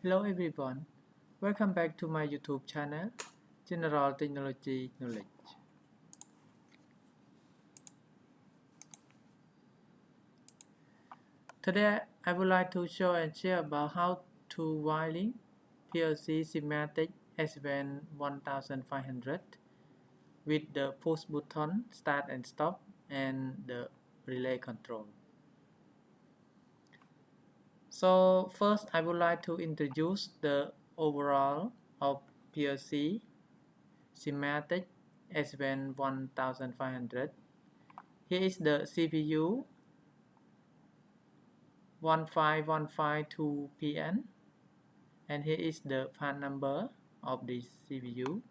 Hello everyone, welcome back to my YouTube channel, General Technology Knowledge. Today I would like to show and share about how to wiring PLC S7-1500 with the push button start and stop and the relay control. So first I would like to introduce the overall of PLC schematic S7-1500. Here is the CPU 15152PN, and here is the part number of this CPU,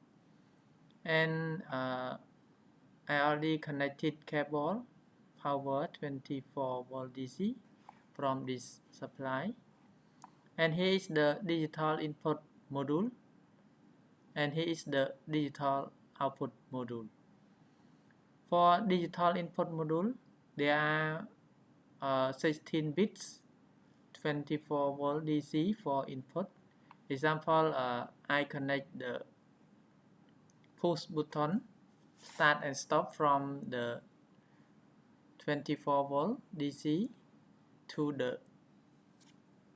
and I already connected cable power 24 volt DC from this supply, and here is the digital input module, and here is the digital output module. For digital input module, there are 16 bits 24 volt DC for input. Example, I connect the push button start and stop from the 24 volt DC to the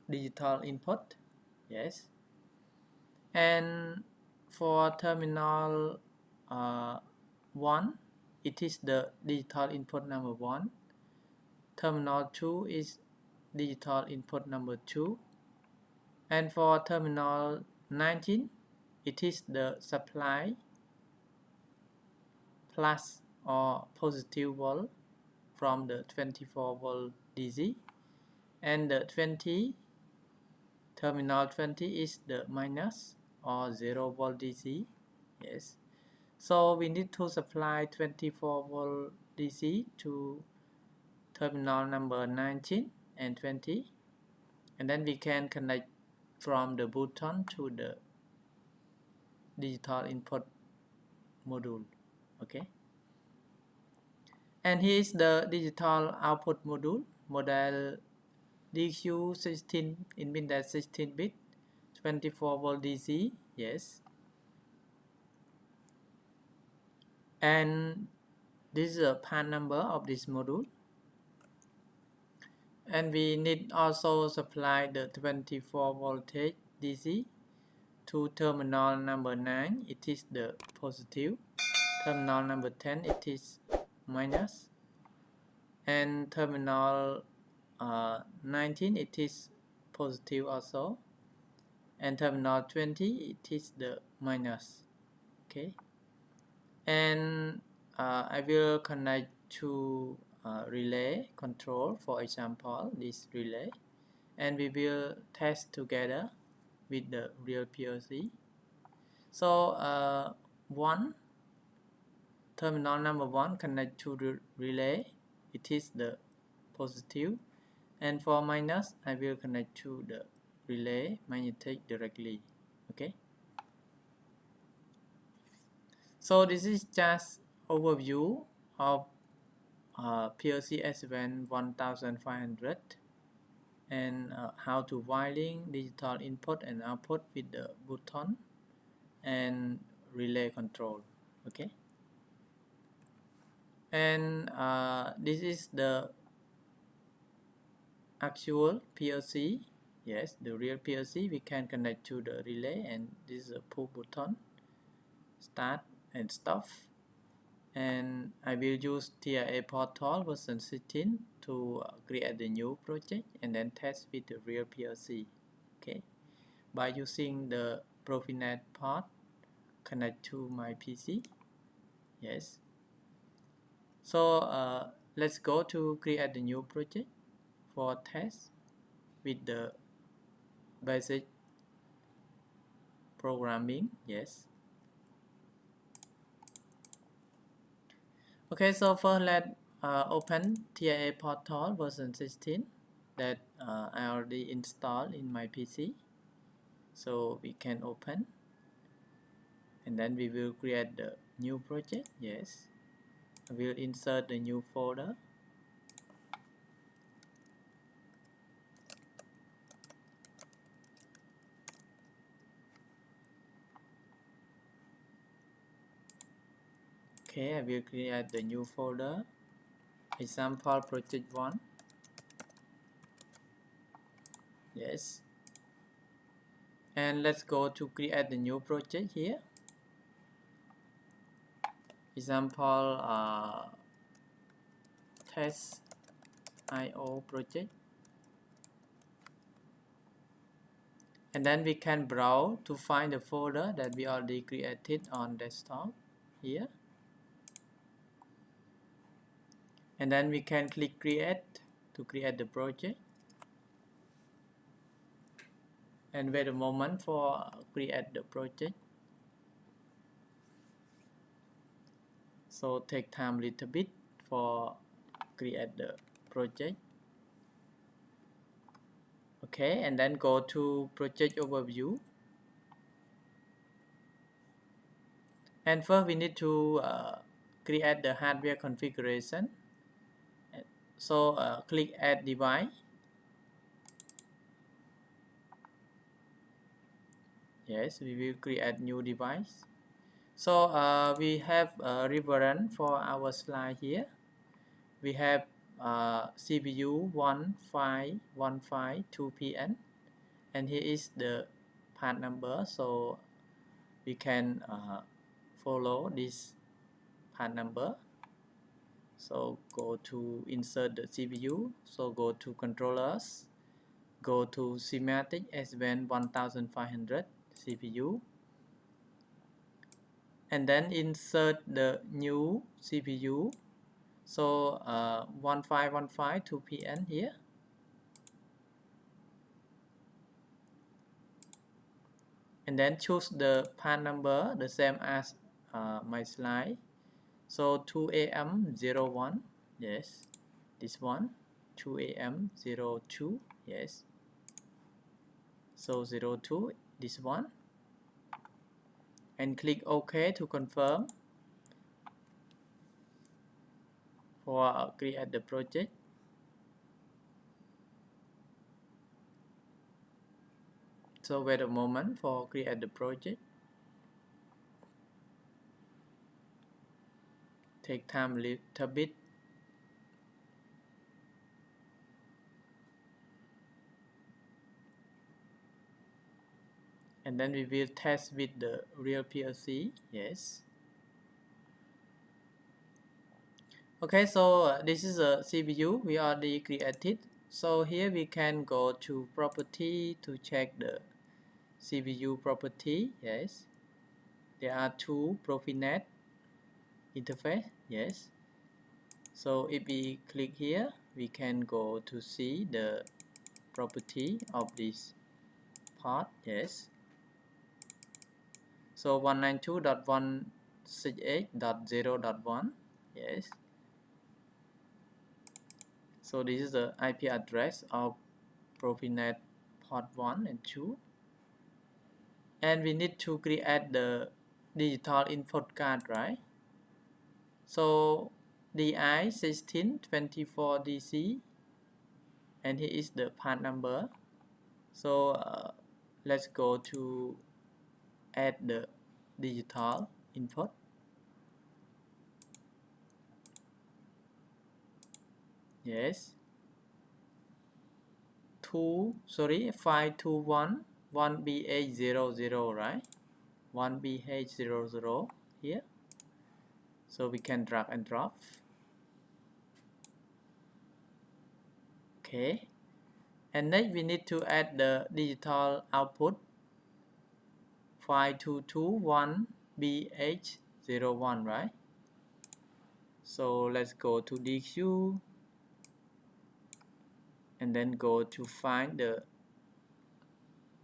digital input. Yes. And for terminal 1, it is the digital input number 1. Terminal 2 is digital input number 2, and for terminal 19 it is the supply plus or positive volt from the 24 volt DC, and the terminal 20 is the minus or 0 volt DC. Yes, so we need to supply 24 volt DC to terminal number 19 and 20, and then we can connect from the button to the digital input module. Okay, and here is the digital output module, model DQ16 in mean that 16 bit 24 volt DC. Yes, and this is a part number of this module, and we need also supply the 24 voltage DC to terminal number 9, it is the positive, terminal number 10 it is minus, and terminal 19 it is positive also, and terminal 20 it is the minus. Okay, and I will connect to relay control, for example this relay, and we will test together with the real PLC. So terminal number 1 connect to the relay, it is the positive, and for minus I will connect to the relay magnetic directly. Okay, so this is just overview of PLC S7-1500 and how to wiring digital input and output with the button and relay control. Okay, and this is the actual PLC. Yes, the real PLC. We can connect to the relay, and this is a pull button start and stop, and I will use TIA Portal V16 to create the new project and then test with the real PLC. Okay, by using the Profinet port connect to my PC. Yes, so let's go to create the new project for test with the basic programming. Yes. Okay, so first let's open TIA Portal version 16 that I already installed in my PC. So we can open, and then we will create the new project. Yes, I will insert the new folder. Okay, I will create the new folder, example project 1. Yes. And let's go to create the new project here. Example test IO project. And then we can browse to find the folder that we already created on desktop here. And then we can click create to create the project. And wait a moment for create the project. So take time a little bit for create the project. Okay, and then go to project overview. And first we need to create the hardware configuration. So click add device. Yes, we will create new device. So we have a reference for our slide here. We have CPU 15152PN, and here is the part number. So we can follow this part number. So go to insert the CPU. So go to controllers. Go to schematic S7-1500 CPU. And then insert the new CPU. So 15152PN here. And then choose the part number the same as my slide. So 2AM01. Yes, this one. 2AM02. Yes. So 02, this one. And click OK to confirm for create the project. So wait a moment for create the project. Take time a little bit. And then we will test with the real PLC. Yes. Okay, so this is a CPU we already created. So here we can go to property to check the CPU property. Yes. There are two Profinet interface. Yes. So if we click here, we can go to see the property of this part. Yes. So 192.168.0.1. Yes. So this is the IP address of Profinet port 1 and 2. And we need to create the digital input card, right? So DI 1624 DC, and here is the part number. So let's go to add the digital input. Yes. 521 1BH00, right? 1BH00 here. So we can drag and drop. Okay. And next we need to add the digital output 5221 BH01, right? So let's go to DQ and then go to find the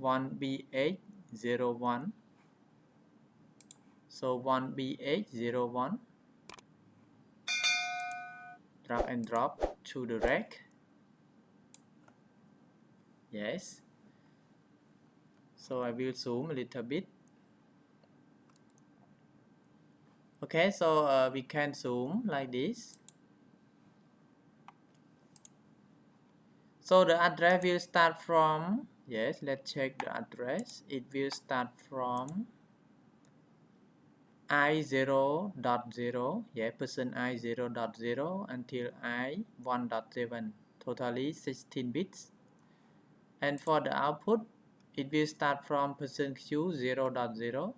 1BH01. So 1BH01, drag and drop to the rack. Yes. So I will zoom a little bit. Okay, so we can zoom like this. So the address will start from, yes, let's check the address. It will start from I0.0, yeah, percent I0.0 until I1.7, totally 16 bits. And for the output, it will start from percent Q 0.0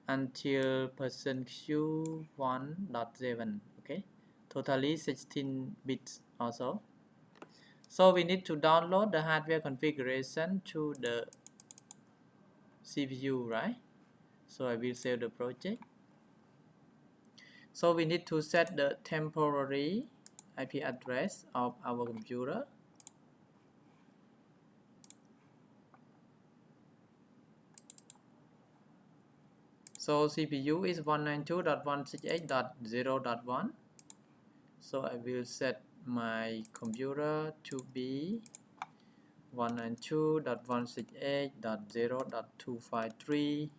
until percent Q 1.7, okay, totally 16 bits also. So we need to download the hardware configuration to the CPU, right? So I will save the project. So we need to set the temporary IP address of our computer. So CPU is 192.168.0.1. So I will set my computer to be 192.168.0.253.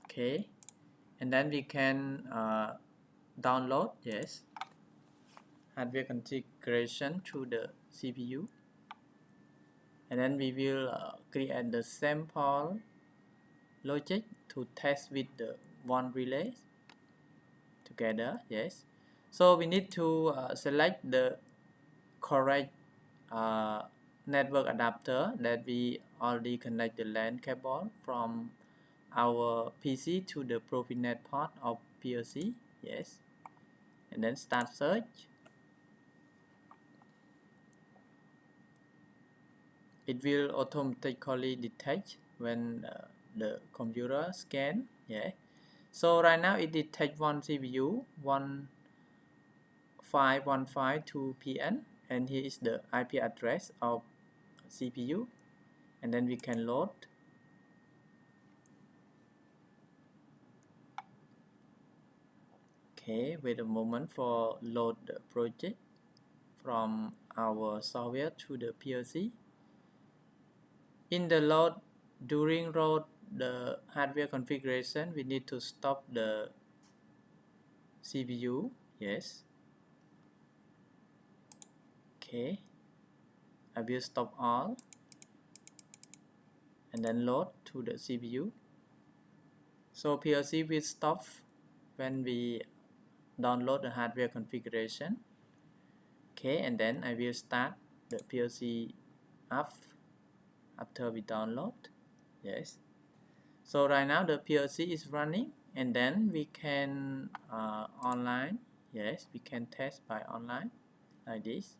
Okay, and then we can download, yes, hardware configuration to the CPU, and then we will create the sample logic to test with the one relay together, yes. So we need to select the correct network adapter that we already connect the LAN cable from our PC to the Profinet port of PLC, yes, and then start search. It will automatically detect when the computer scan, yeah. So right now it detects one CPU 15152PN, and here is the IP address of CPU, and then we can load. Okay, wait a moment for load the project from our software to the PLC. In the load, during load the hardware configuration, we need to stop the CPU, yes. Okay, I will stop all and then load to the CPU. So PLC will stop when we download the hardware configuration. Okay, and then I will start the PLC up after we download, yes. So right now the PLC is running, and then we can online, yes, we can test by online like this.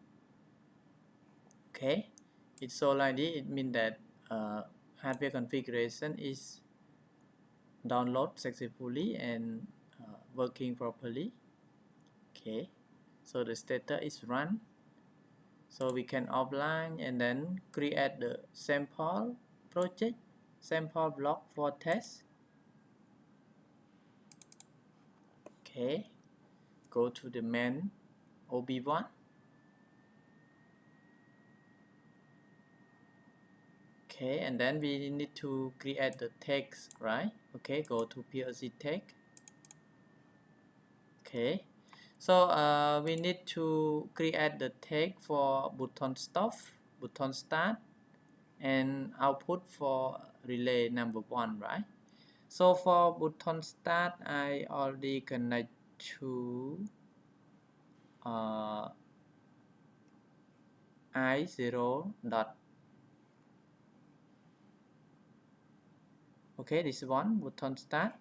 Okay, it's so like this, it means that hardware configuration is download successfully and working properly. Okay, so the status is run. So we can offline and then create the sample project, sample block for test. Okay, go to the main OB1. Okay, and then we need to create the text, right? Okay, go to PLC text. Okay, so we need to create the text for button stop, button start, and output for relay number 1, right? So for button start, I already connect to I0 dot. Okay, this one button start.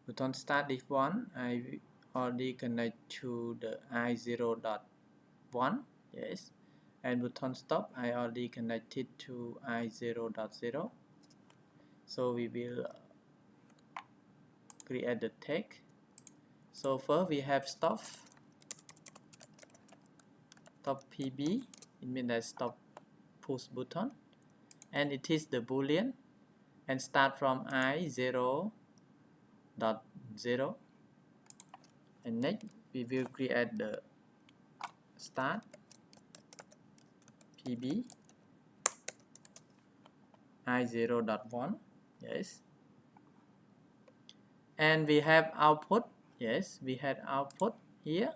Button start this one, I already connect to the I0.1, yes, and button stop I already connected to I0.0. So we will create the text. So first we have stop PB, it means that stop push button, and it is the boolean, and start from I0.0. And next we will create the start PB I0.1, yes, and we have output, yes, we had output here,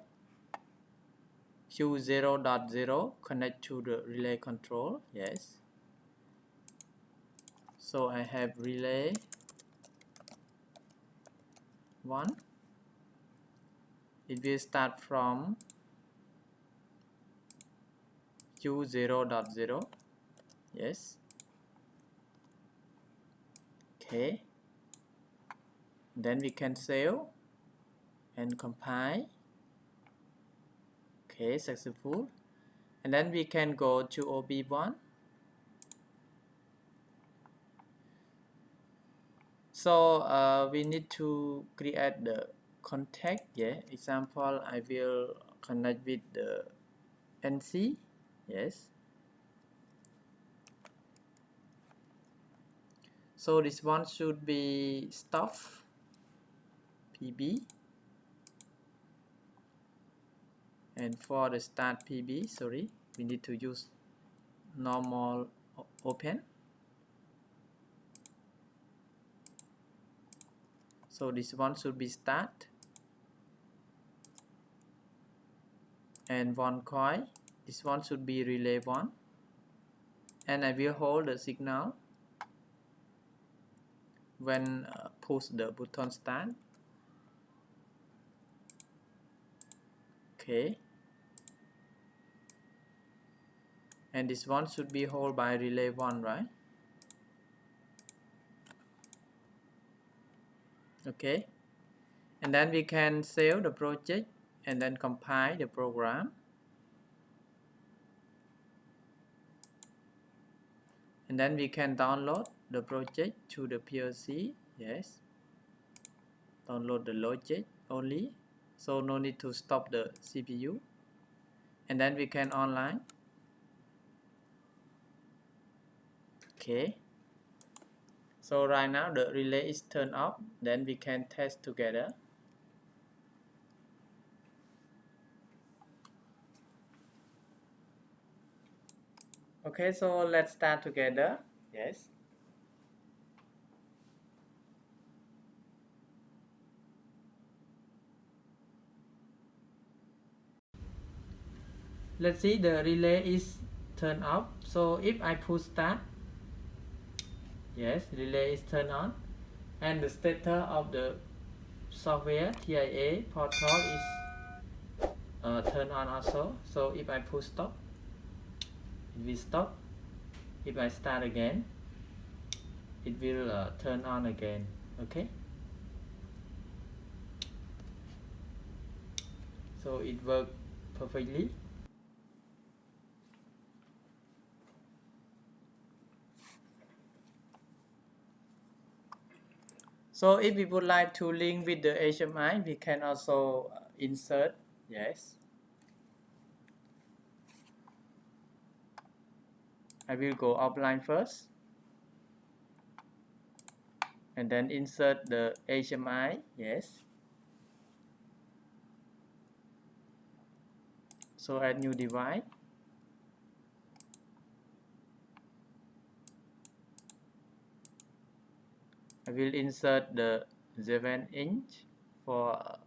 Q0.0 connect to the relay control. Yes. So I have relay 1. It will start from Q0.0. Yes. Okay. Then we can save and compile. Okay, successful. And then we can go to OB1. So we need to create the contact. Yeah. Example, I will connect with the NC. Yes. So this one should be stop PB. And for the start PB, sorry, we need to use normal open. So this one should be start. And one coil. This one should be relay 1. And I will hold the signal when push the button start. Okay. And this one should be held by relay 1, right? Okay. And then we can save the project and then compile the program. And then we can download the project to the PLC. Yes. Download the logic only. So no need to stop the CPU. And then we can online. Okay. So right now the relay is turned off. Then we can test together. Okay, so let's start together. Yes. Let's see, the relay is turned off. So if I push start, yes, relay is turned on. And the status of the software TIA Portal is turned on also. So if I push stop, it will stop. If I start again, it will turn on again. Okay. So it works perfectly. So if we would like to link with the HMI, we can also insert. Yes. I will go offline first. And then insert the HMI. Yes. So add new device. I will insert the 7-inch for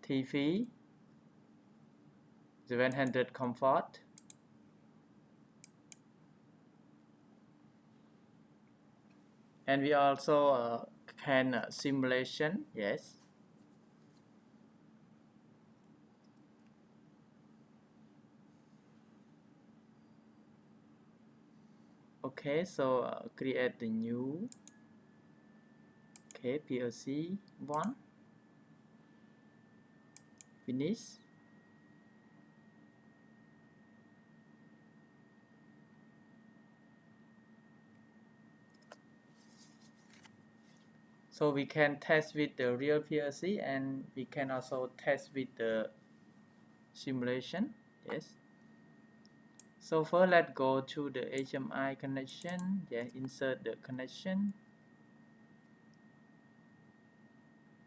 TV 700 comfort. And we also can simulation. Yes. Okay, so create the new. Okay, PLC 1. Finish. So we can test with the real PLC and we can also test with the simulation. Yes. So first let's go to the HMI connection. Yeah, insert the connection.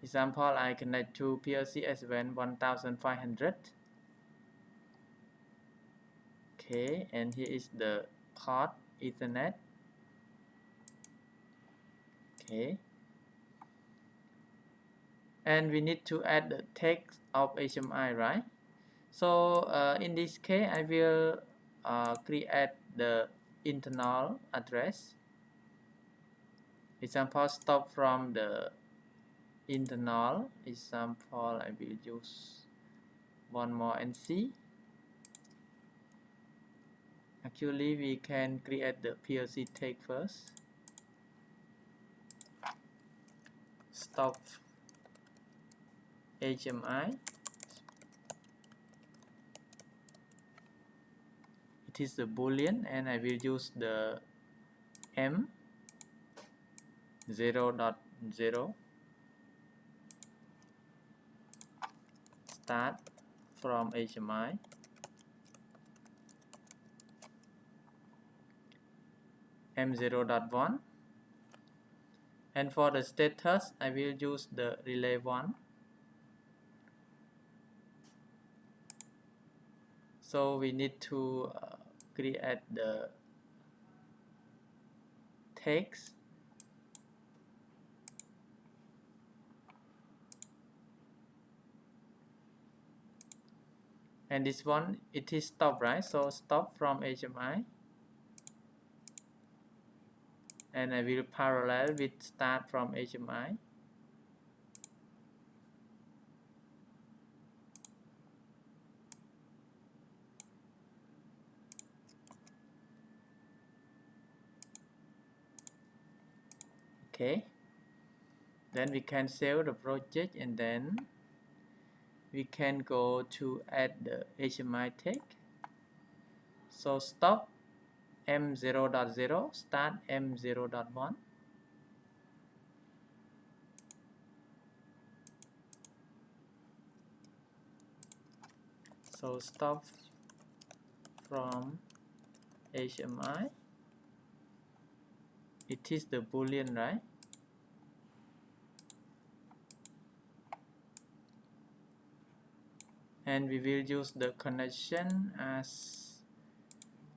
Example, I connect to PLC S7-1500. Okay, and here is the port Ethernet. Okay. And we need to add the text of HMI, right? So in this case, I will create the internal address. Example, stop from the internal. Example, I will use one more NC. Actually, we can create the PLC tag first. Stop HMI. It is the boolean, and I will use the M 0.0 start from HMI. M 0.1, and for the status I will use the relay 1. So we need to create the text, and this one it is stop, right? So stop from HMI, and I will parallel with start from HMI. Okay, then we can save the project, and then we can go to add the HMI tag. So stop M 0.0, start M 0.1. So stop from HMI. It is the boolean, right? And we will use the connection as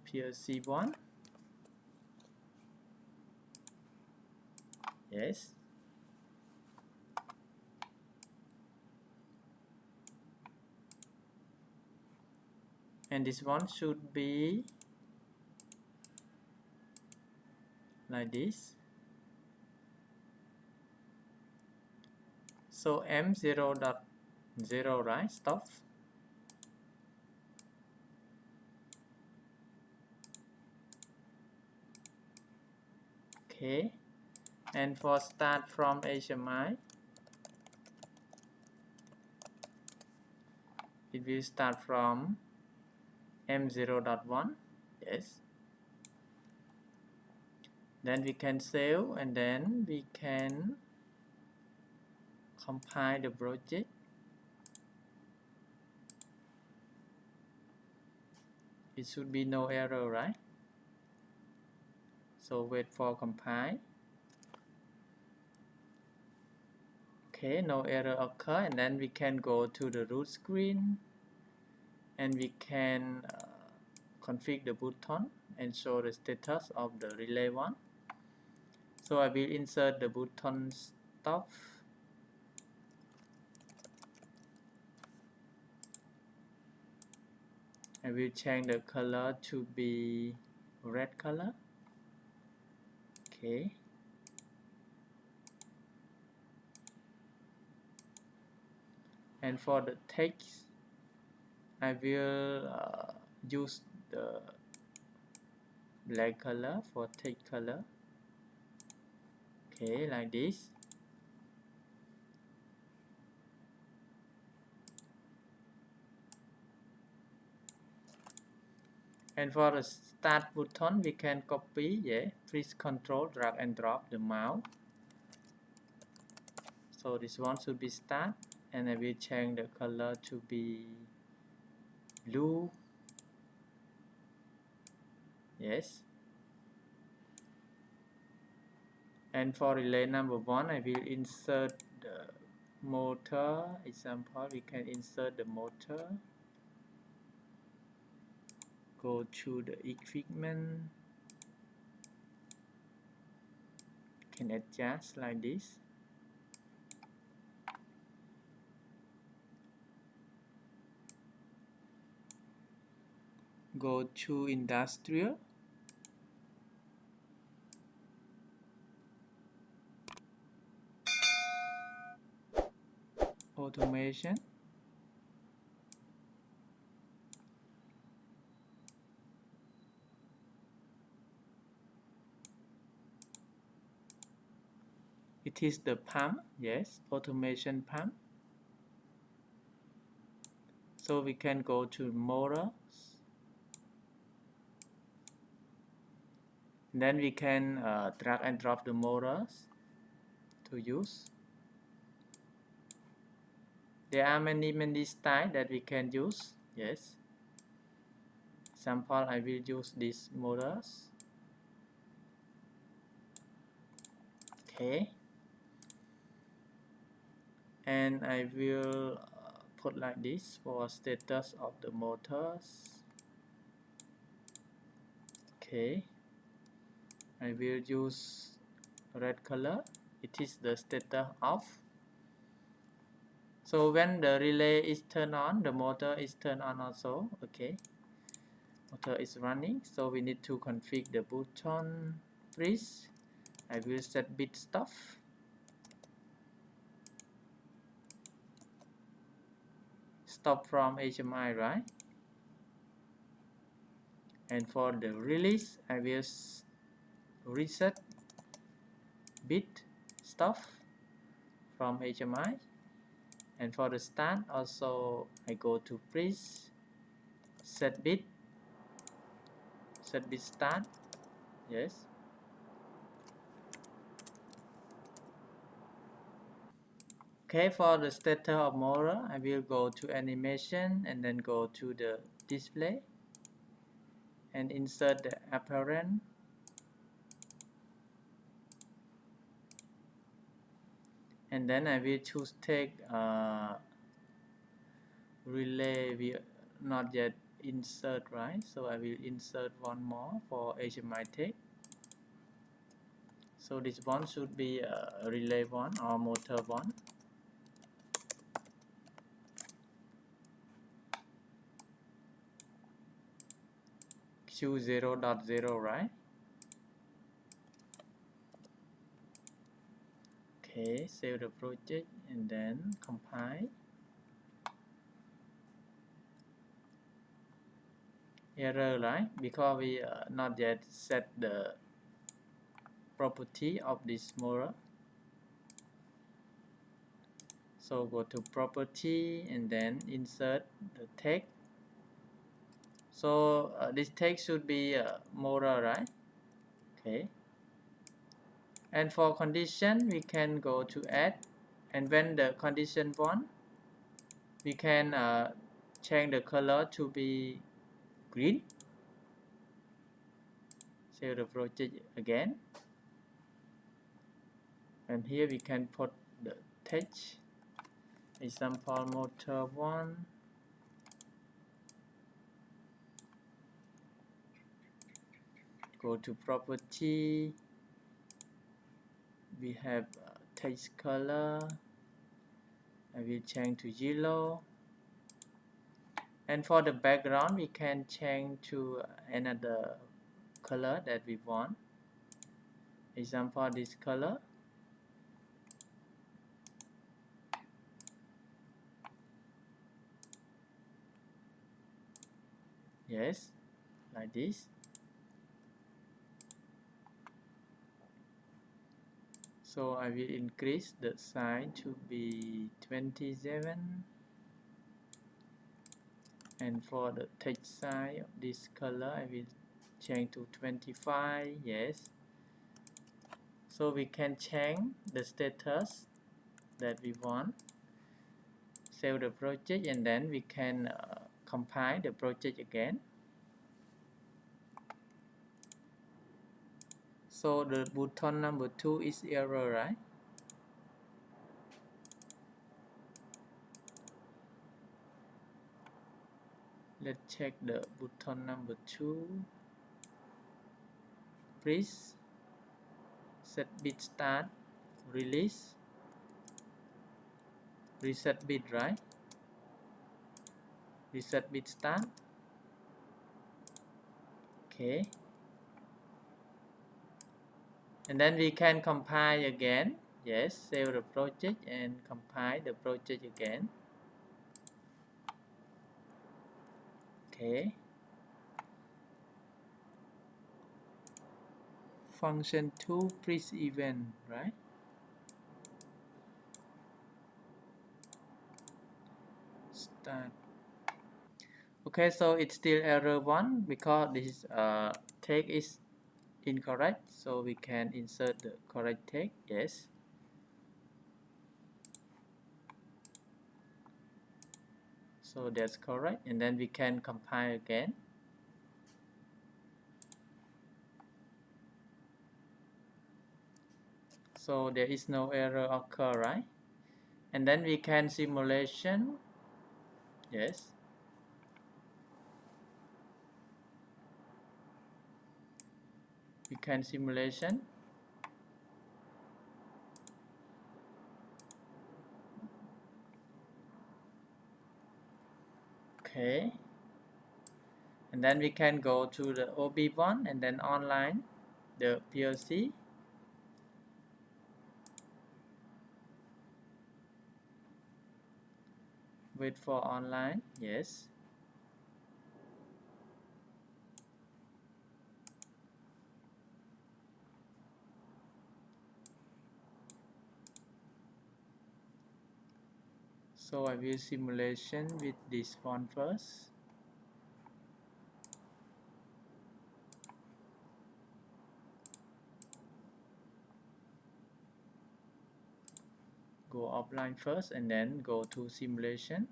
PLC 1. Yes. And this one should be like this. So M 0.0, right? Stop. Okay. And for start from HMI, it will start from M 0.1. Yes. Then we can save, and then we can compile the project. It should be no error, right? So wait for compile. Okay, no error occur, and then we can go to the root screen, and we can configure the button and show the status of the relay 1. So I will insert the button stop. I will change the color to be red color. Okay. And for the text, I will use the black color for text color. Okay, like this. And for the start button, we can copy, please control, drag and drop the mouse. So this one should be start, and I will change the color to be blue. Yes. And for relay number 1, I will insert the motor. Example, we can insert the motor. Go to the equipment. Can adjust like this. go to industrial, automation, it is the pump, yes, automation pump. So we can go to motors, then we can drag and drop the motors to use. There are many styles that we can use, yes. Example, I will use these motors. Okay, and I will put like this for status of the motors. Okay, I will use red color, it is the status off. So when the relay is turned on, the motor is turned on also. Okay, motor is running, so we need to configure the button. Please, I will set bit stop. Stop from HMI, right? And for the release, I will reset bit stop from HMI. And for the start, also I go to please set bit start, yes. Okay, for the status of motor, I will go to animation and then go to the display and insert the apparent. And then I will choose take relay. We not yet insert, right? So I will insert one more for HMI take. So this one should be relay 1 or motor 1. Q0.0, right? Okay, save the project and then compile. Error, right? Because we not yet set the property of this motor. So go to property and then insert the text. So this text should be motor, right? Okay. And for condition, we can go to add, and when the condition 1, we can change the color to be green. Save the project again, and here we can put the text. Example motor 1. Go to property. We have text color. I will change to yellow. And for the background, we can change to another color that we want. Example, this color. Yes, like this. So I will increase the size to be 27. And for the text size of this color, I will change to 25. Yes. So we can change the status that we want. Save the project and then we can compile the project again. So the button number 2 is error, right? Let's check the button number 2. Please set bit start, release, reset bit, right? Reset bit start. Okay, and then we can compile again. Yes, save the project and compile the project again. Okay, function 2 freeze event, right? Start. Okay, so it's still error 1 because this text is incorrect, so we can insert the correct text. Yes, so that's correct, and then we can compile again. So there is no error occur, right? And then we can simulation. Yes, we can simulation. Okay, and then we can go to the OB1 and then online the PLC. Wait for online. Yes, so I will simulation with this one first. Go offline first and then go to simulation,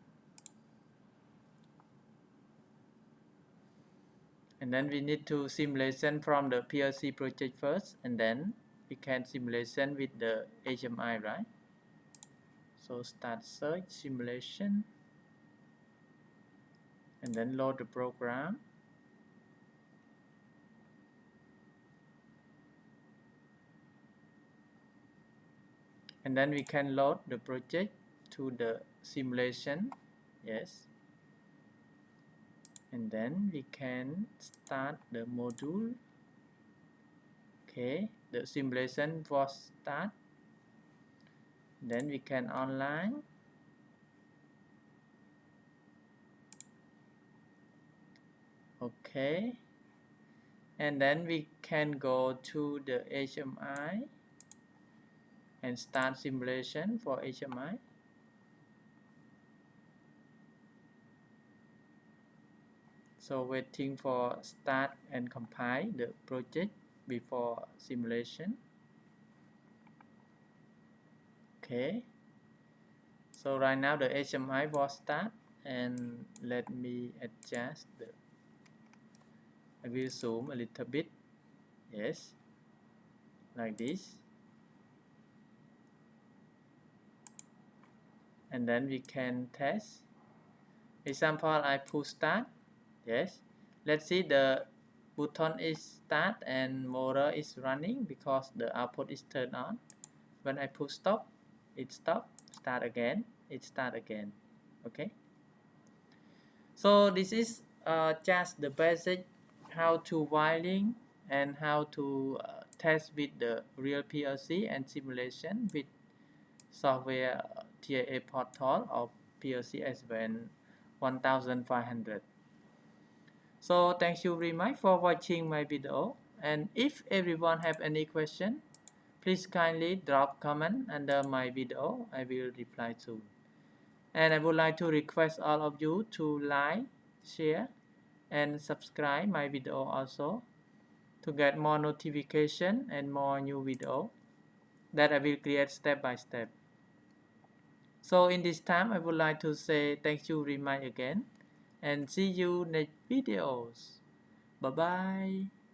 and then we need to simulation from the PLC project first, and then we can simulation with the HMI, right? So start search simulation and then load the program. And then we can load the project to the simulation. Yes, and then we can start the module. Okay, the simulation was start. Then we can online. Okay, and then we can go to the HMI and start simulation for HMI. So waiting for start and compile the project before simulation. Okay, so right now the HMI was start, and let me adjust the, I will zoom a little bit. Yes, like this, and then we can test. Example, I push start. Yes, let's see, the button is start and motor is running because the output is turned on. When I push stop, it stop. Start again, it start again. Okay, so this is just the basic how to wiring and how to test with the real PLC and simulation with software TIA Portal of PLC S7-1500. So thank you very much for watching my video, and if everyone have any question, please kindly drop comment under my video. I will reply soon. And I would like to request all of you to like, share and subscribe my video also to get more notification and more new video that I will create step by step. So in this time, I would like to say thank you very much again, and see you next videos. Bye bye.